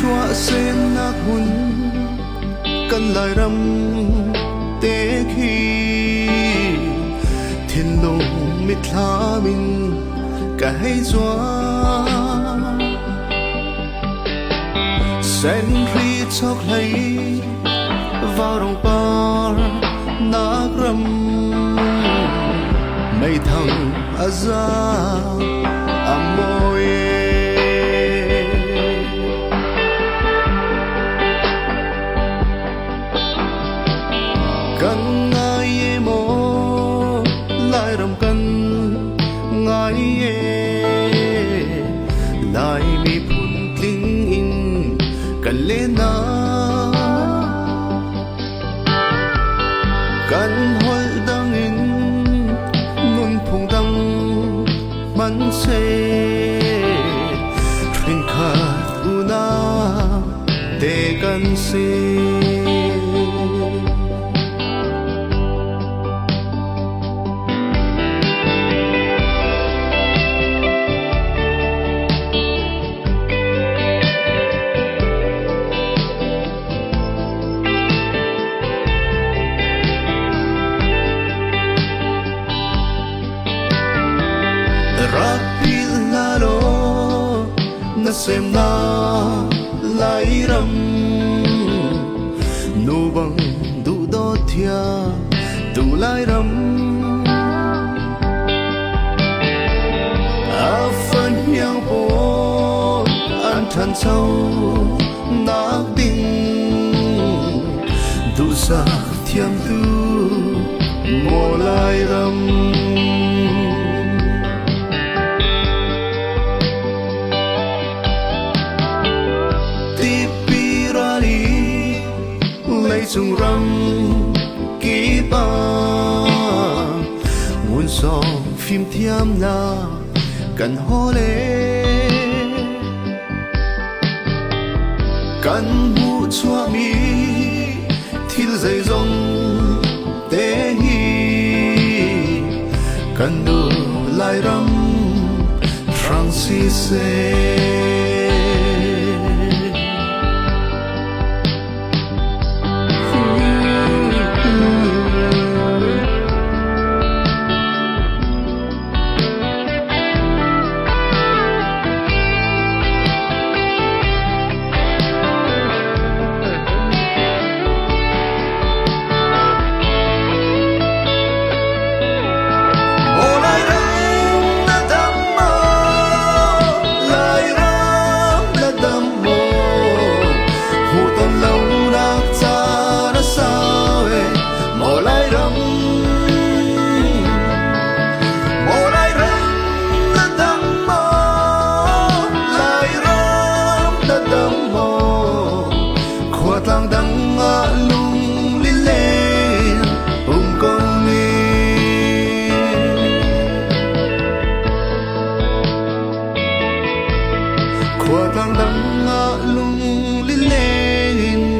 chúa xem nát hun cần lại râm tế khi thiên lùng mít lá mình cả hay doa sen ri chọc lấy vào đồng par nát râm mây thằng aza amoye cần ai mô lại rầm cần ngài lại mi phun kinh in cần lên na cần hol đăng in nun phung đăng man se thuyền khát una te cần se Rapil lalo na sem na lai ram nu bang du do thia du lai ram a phân yang po an than sâu nak ding du sa thiam tu mo lai ram chung râm kỹ ba muốn song phim thiam na cần hô lê cần bu chua mi thil dây rong tế hi cần đưa lại râm Francis lang đăng lung li lên công ni khoa lang đăng lung li lên